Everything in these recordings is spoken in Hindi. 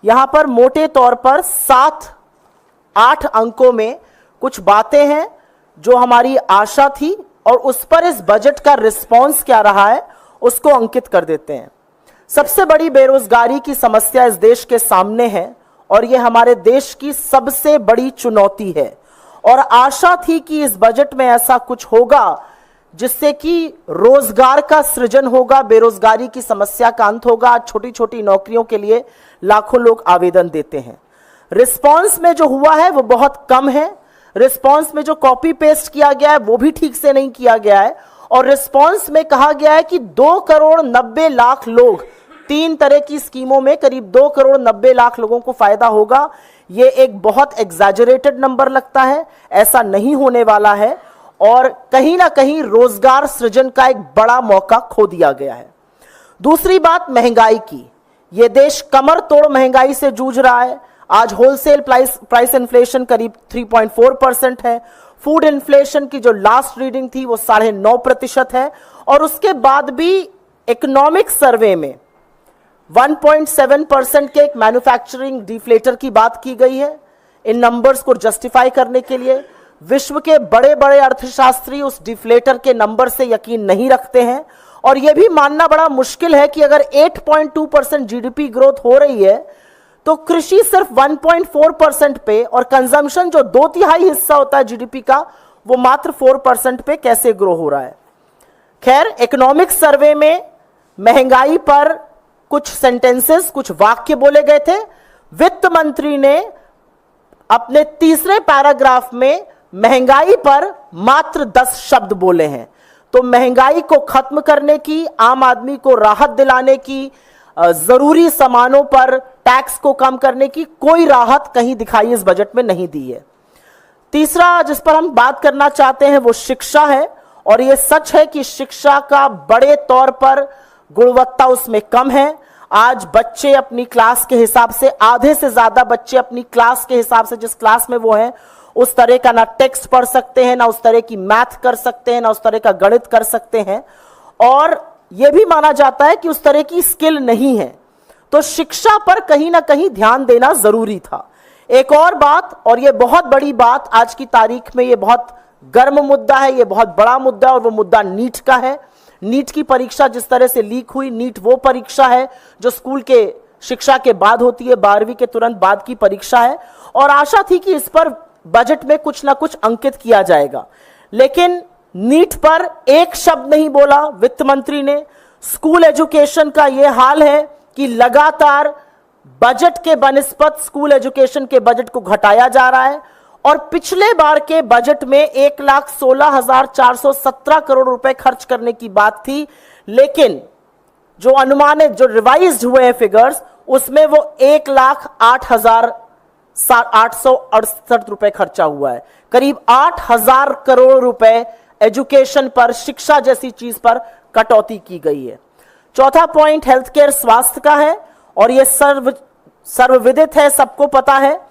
यहां पर मोटे तौर पर 7-8 अंकों में कुछ बातें हैं जो हमारी आशा थी और उस पर इस बजट का रिस्पॉन्स क्या रहा है उसको अंकित कर देते हैं। सबसे बड़ी बेरोजगारी की समस्या इस देश के सामने है और यह हमारे देश की सबसे बड़ी चुनौती है और आशा थी कि इस बजट में ऐसा कुछ होगा जिससे कि रोजगार का सृजन होगा, बेरोजगारी की समस्या का अंत होगा। छोटी छोटी नौकरियों के लिए लाखों लोग आवेदन देते हैं। रिस्पॉन्स में जो हुआ है वो बहुत कम है। रिस्पॉन्स में जो कॉपी पेस्ट किया गया है वो भी ठीक से नहीं किया गया है और रिस्पॉन्स में कहा गया है कि 2,90,00,000 लोग, 3 तरह की स्कीमों में करीब 2,90,00,000 लोगों को फायदा होगा। ये एक बहुत एग्जैजरेटेड नंबर लगता है, ऐसा नहीं होने वाला है और कहीं ना कहीं रोजगार सृजन का एक बड़ा मौका खो दिया गया है। दूसरी बात महंगाई की। यह देश कमर तोड़ महंगाई से जूझ रहा है। आज होलसेल प्राइस इन्फ्लेशन करीब 3.4% है। फूड इन्फ्लेशन की जो लास्ट रीडिंग थी वो 9.5% है और उसके बाद भी इकोनॉमिक सर्वे में 1.7% के एक मैन्युफैक्चरिंग डिफ्लेटर की बात की गई है। इन नंबर्स को जस्टिफाई करने के लिए विश्व के बड़े बड़े अर्थशास्त्री उस डिफ्लेटर के नंबर से यकीन नहीं रखते हैं और यह भी मानना बड़ा मुश्किल है कि अगर 8.2% जीडीपी ग्रोथ हो रही है तो कृषि सिर्फ 1.4% पे और कंजम्पशन जो 2/3 हिस्सा होता है जीडीपी का वो मात्र 4% पे कैसे ग्रो हो रहा है। खैर, इकोनॉमिक सर्वे में महंगाई पर कुछ सेंटेंसेस, कुछ वाक्य बोले गए थे। वित्त मंत्री ने अपने तीसरे पैराग्राफ में महंगाई पर मात्र 10 शब्द बोले हैं। तो महंगाई को खत्म करने की, आम आदमी को राहत दिलाने की, जरूरी सामानों पर टैक्स को कम करने की कोई राहत कहीं दिखाई इस बजट में नहीं दी है। तीसरा जिस पर हम बात करना चाहते हैं वो शिक्षा है और यह सच है कि शिक्षा का बड़े तौर पर गुणवत्ता उसमें कम है। आज बच्चे अपनी क्लास के हिसाब से, आधे से ज्यादा बच्चे अपनी क्लास के हिसाब से, जिस क्लास में वो हैं उस तरह का ना टेक्स्ट पढ़ सकते हैं, ना उस तरह की मैथ कर सकते हैं, ना उस तरह का गणित कर सकते हैं और यह भी माना जाता है कि उस तरह की स्किल नहीं है। तो शिक्षा पर कहीं ना कहीं ध्यान देना जरूरी था। एक और बात, और यह बहुत बड़ी बात आज की तारीख में, यह बहुत गर्म मुद्दा है, यह बहुत बड़ा मुद्दा है और वो मुद्दा नीट का है। नीट की परीक्षा जिस तरह से लीक हुई, नीट वो परीक्षा है जो स्कूल के शिक्षा के बाद होती है, 12वीं के तुरंत बाद की परीक्षा है और आशा थी कि इस पर बजट में कुछ ना कुछ अंकित किया जाएगा, लेकिन नीट पर एक शब्द नहीं बोला वित्त मंत्री ने। स्कूल एजुकेशन का यह हाल है कि लगातार बजट के बनिस्पत स्कूल एजुकेशन के बजट को घटाया जा रहा है और पिछले बार के बजट में 1,16,417 करोड़ रुपए खर्च करने की बात थी, लेकिन जो अनुमानित, जो रिवाइज्ड हुए हैं फिगर्स, उसमें वो 1,08,868 रुपए खर्चा हुआ है। करीब 8,000 करोड़ रुपए एजुकेशन पर, शिक्षा जैसी चीज पर कटौती की गई है। चौथा पॉइंट हेल्थ केयर, स्वास्थ्य का है और यह सर्वविदित है, सबको पता है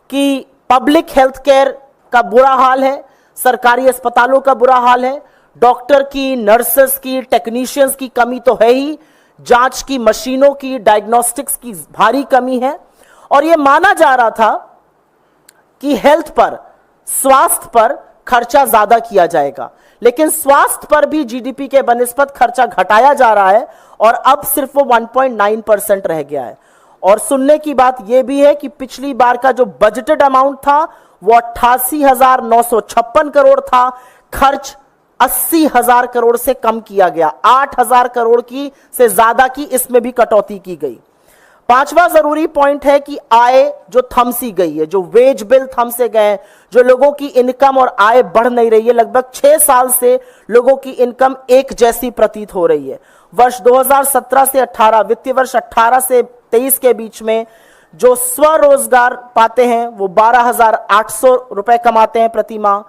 कि पब्लिक हेल्थ केयर का बुरा हाल है, सरकारी अस्पतालों का बुरा हाल है। डॉक्टर की, नर्सेस की, टेक्नीशियंस की कमी तो है ही, जांच की मशीनों की, डायग्नोस्टिक्स की भारी कमी है और यह माना जा रहा था कि हेल्थ पर, स्वास्थ्य पर खर्चा ज्यादा किया जाएगा, लेकिन स्वास्थ्य पर भी जीडीपी के बनिस्पत खर्चा घटाया जा रहा है और अब सिर्फ वो 1.9% रह गया है। और सुनने की बात यह भी है कि पिछली बार का जो बजटेड अमाउंट था वो 88,956 करोड़ था, खर्च 80,000 करोड़ से कम किया गया, 8,000 करोड़ की से ज्यादा की इसमें भी कटौती की गई। पांचवा जरूरी पॉइंट है कि आय जो थमसी गई है, जो वेज बिल थमसे गए, जो लोगों की इनकम और आय बढ़ नहीं रही है। लगभग 6 साल से लोगों की इनकम एक जैसी प्रतीत हो रही है। वर्ष 2017 से 18, वित्तीय वर्ष 18 से 23 के बीच में जो स्वरोजगार पाते हैं वो 12,800 रुपए कमाते हैं प्रति माह।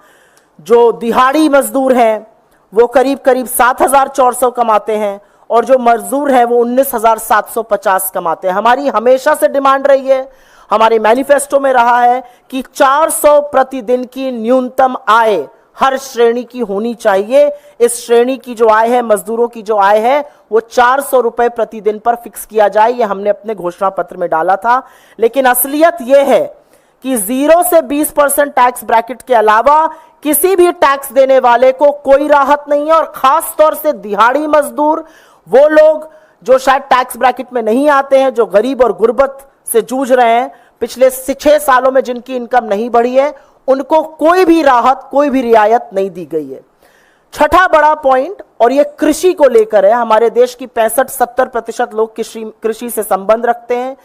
जो दिहाड़ी मजदूर हैं वो करीब करीब 7,400 कमाते हैं और जो मजदूर है वो 19,750 कमाते हैं। हमारी हमेशा से डिमांड रही है, हमारे मैनिफेस्टो में रहा है कि 400 प्रतिदिन की न्यूनतम आय हर श्रेणी की होनी चाहिए। इस श्रेणी की जो आय है, मजदूरों की जो आय है, वो 400 रुपए प्रतिदिन पर फिक्स किया जाए। ये हमने अपने घोषणा पत्र में डाला था। लेकिन असलियत यह है कि 0 से 20% टैक्स ब्रैकेट के अलावा किसी भी टैक्स देने वाले को कोई राहत नहीं है। और खास तौर से दिहाड़ी मजदूर, वो लोग जो शायद टैक्स ब्रैकेट में नहीं आते हैं, जो गरीब और गुर्बत से जूझ रहे हैं, पिछले 6 सालों में जिनकी इनकम नहीं बढ़ी है, उनको कोई भी राहत, कोई भी रियायत नहीं दी गई है। छठा बड़ा पॉइंट, और यह कृषि को लेकर है। हमारे देश की 65-70% लोग कृषि से संबंध रखते हैं।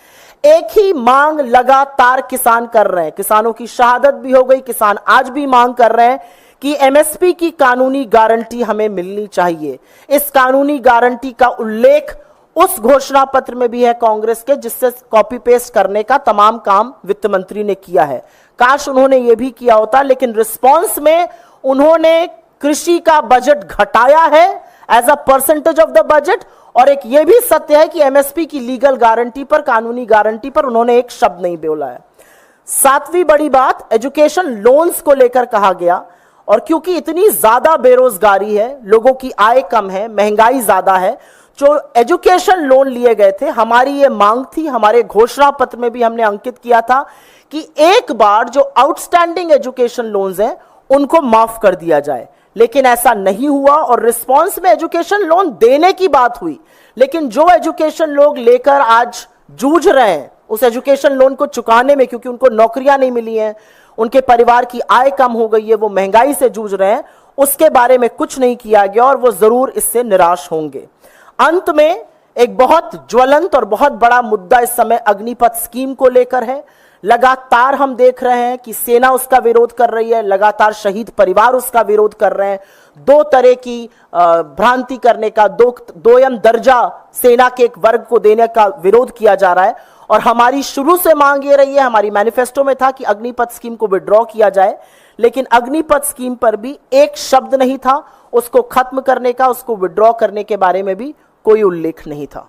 एक ही मांग लगातार किसान कर रहे हैं। किसानों की शहादत भी हो गई, किसान आज भी मांग कर रहे हैं कि एमएसपी की कानूनी गारंटी हमें मिलनी चाहिए। इस कानूनी गारंटी का उल्लेख उस घोषणा पत्र में भी है कांग्रेस के, जिससे कॉपी पेस्ट करने का तमाम काम वित्त मंत्री ने किया है। काश उन्होंने यह भी किया होता, लेकिन रिस्पांस में उन्होंने कृषि का बजट घटाया है as a percentage of the budget. और एक यह भी सत्य है कि एमएसपी की लीगल गारंटी पर, कानूनी गारंटी पर उन्होंने एक शब्द नहीं बोला है। 7वीं बड़ी बात, एजुकेशन लोन्स को लेकर कहा गया। और क्योंकि इतनी ज्यादा बेरोजगारी है, लोगों की आय कम है, महंगाई ज्यादा है, जो एजुकेशन लोन लिए गए थे, हमारी ये मांग थी, हमारे घोषणा पत्र में भी हमने अंकित किया था कि एक बार जो आउटस्टैंडिंग एजुकेशन लोन्स हैं उनको माफ कर दिया जाए। लेकिन ऐसा नहीं हुआ और रिस्पांस में एजुकेशन लोन देने की बात हुई, लेकिन जो एजुकेशन लोग लेकर आज जूझ रहे हैं उस एजुकेशन लोन को चुकाने में, क्योंकि उनको नौकरियां नहीं मिली हैं, उनके परिवार की आय कम हो गई है, वो महंगाई से जूझ रहे हैं, उसके बारे में कुछ नहीं किया गया और वो जरूर इससे निराश होंगे। अंत में एक बहुत ज्वलंत और बहुत बड़ा मुद्दा इस समय अग्निपथ स्कीम को लेकर है। लगातार हम देख रहे हैं कि सेना उसका विरोध कर रही है, लगातार शहीद परिवार उसका विरोध कर रहे हैं। 2 तरह की भ्रांति करने का, दोयम दर्जा सेना के एक वर्ग को देने का विरोध किया जा रहा है। और हमारी शुरू से मांग ये रही है, हमारी मैनिफेस्टो में था कि अग्निपथ स्कीम को विड्रॉ किया जाए, लेकिन अग्निपथ स्कीम पर भी एक शब्द नहीं था उसको खत्म करने का, उसको विड्रॉ करने के बारे में भी कोई उल्लेख नहीं था।